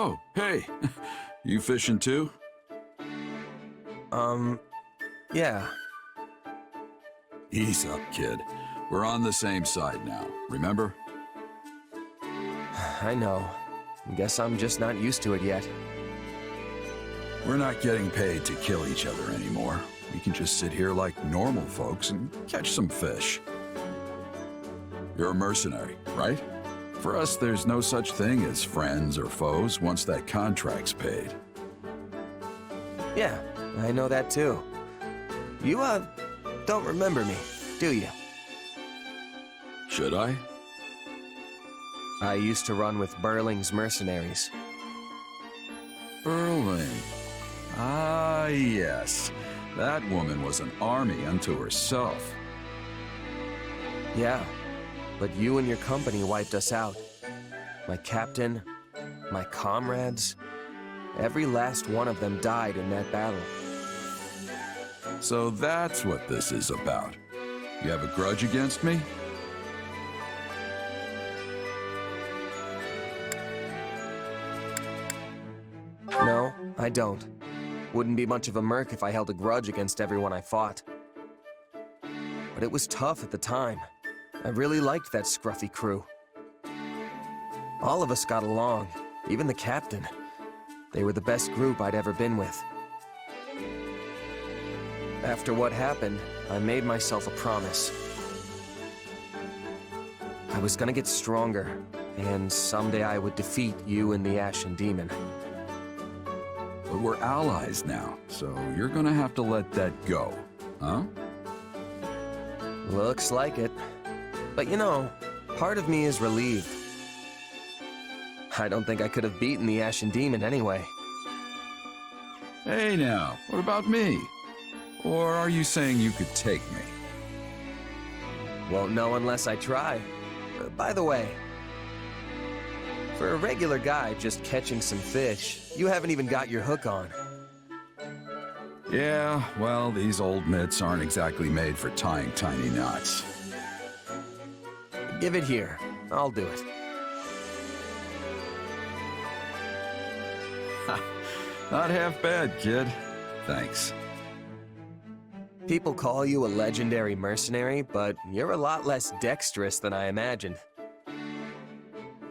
Oh, hey. You fishing too? Yeah. Ease up, kid. We're on the same side now, remember? I know. Guess I'm just not used to it yet. We're not getting paid to kill each other anymore. We can just sit here like normal folks and catch some fish. You're a mercenary, right? For us, there's no such thing as friends or foes once that contract's paid. Yeah, I know that too. You, don't remember me, do you? Should I? I used to run with Burling's mercenaries. Berlin. Ah, yes. That woman was an army unto herself. Yeah, but you and your company wiped us out. My captain, my comrades, every last one of them died in that battle. So that's what this is about. You have a grudge against me? No, I don't. Wouldn't be much of a merc if I held a grudge against everyone I fought. But it was tough at the time. I really liked that scruffy crew. All of us got along, even the captain. They were the best group I'd ever been with. After what happened, I made myself a promise. I was gonna get stronger, and someday I would defeat you and the Ashen Demon. But we're allies now, so you're gonna have to let that go, huh? Looks like it. But you know, part of me is relieved. I don't think I could have beaten the Ashen Demon anyway. Hey now, what about me? Or are you saying you could take me? Won't know unless I try. By the way, for a regular guy just catching some fish, you haven't even got your hook on. Yeah, well, these old mitts aren't exactly made for tying tiny knots. Give it here. I'll do it. Not half bad, kid. Thanks. People call you a legendary mercenary, but you're a lot less dexterous than I imagined.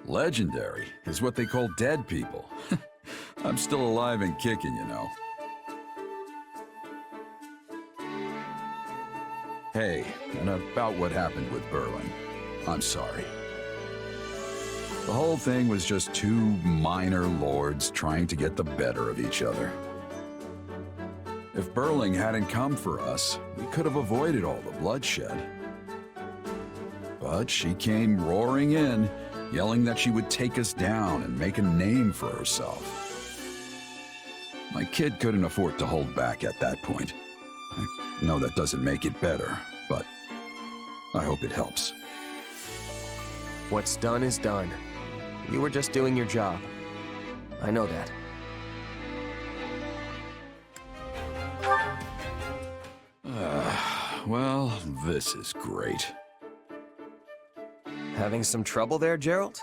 Legendary is what they call dead people. I'm still alive and kicking, you know. Hey, and about what happened with Berlin. I'm sorry. The whole thing was just two minor lords trying to get the better of each other. If Berling hadn't come for us, we could have avoided all the bloodshed. But she came roaring in, yelling that she would take us down and make a name for herself. My kid couldn't afford to hold back at that point. I know that doesn't make it better, but I hope it helps. What's done is done. You were just doing your job. I know that. Well, this is great. Having some trouble there, Jeralt?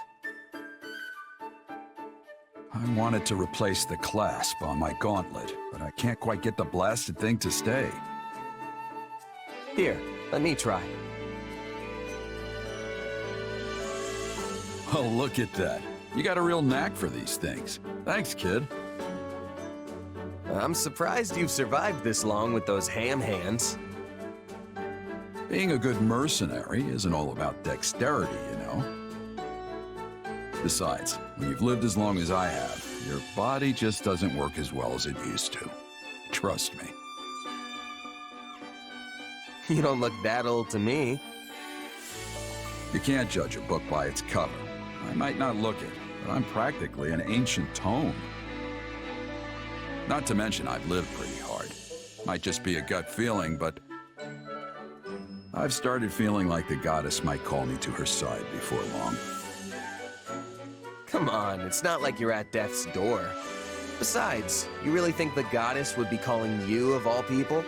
I wanted to replace the clasp on my gauntlet, but I can't quite get the blasted thing to stay. Here, let me try. Oh, look at that. You got a real knack for these things. Thanks, kid. I'm surprised you've survived this long with those ham hands. Being a good mercenary isn't all about dexterity, you know. Besides, when you've lived as long as I have, your body just doesn't work as well as it used to. Trust me. You don't look that old to me. You can't judge a book by its cover. I might not look it, but I'm practically an ancient tome. Not to mention I've lived pretty hard. Might just be a gut feeling, but I've started feeling like the goddess might call me to her side before long. Come on, it's not like you're at death's door. Besides, you really think the goddess would be calling you of all people?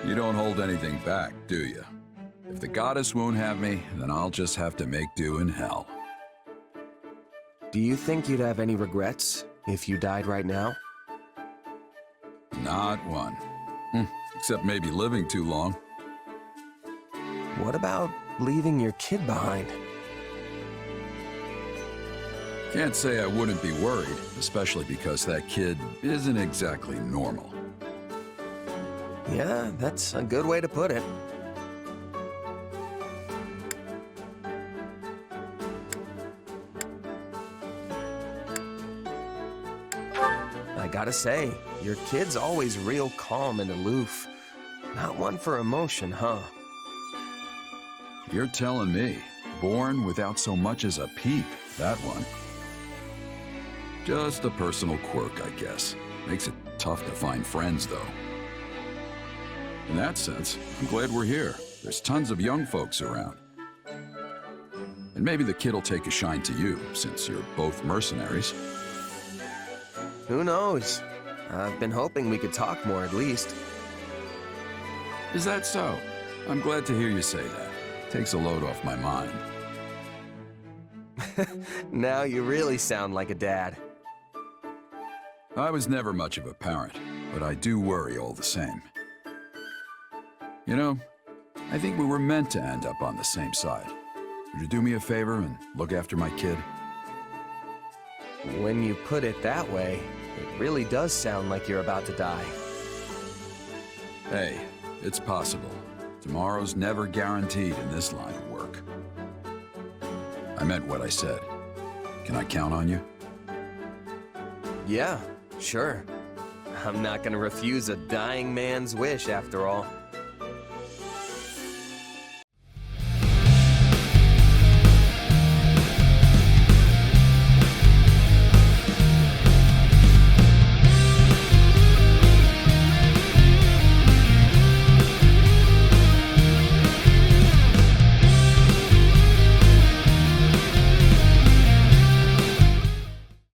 You don't hold anything back, do you? If the goddess won't have me, then I'll just have to make do in hell. Do you think you'd have any regrets if you died right now? Not one. Except maybe living too long. What about leaving your kid behind? Can't say I wouldn't be worried, especially because that kid isn't exactly normal. Yeah, that's a good way to put it. I gotta say, your kid's always real calm and aloof. Not one for emotion, huh? You're telling me. Born without so much as a peep, that one. Just a personal quirk, I guess. Makes it tough to find friends, though. In that sense, I'm glad we're here. There's tons of young folks around. And maybe the kid'll take a shine to you, since you're both mercenaries. Who knows? I've been hoping we could talk more at least. Is that so? I'm glad to hear you say that. Takes a load off my mind. Now you really sound like a dad. I was never much of a parent, but I do worry all the same. You know, I think we were meant to end up on the same side. Would you do me a favor and look after my kid? When you put it that way, it really does sound like you're about to die. Hey, it's possible. Tomorrow's never guaranteed in this line of work. I meant what I said. Can I count on you? Yeah, sure. I'm not gonna refuse a dying man's wish after all.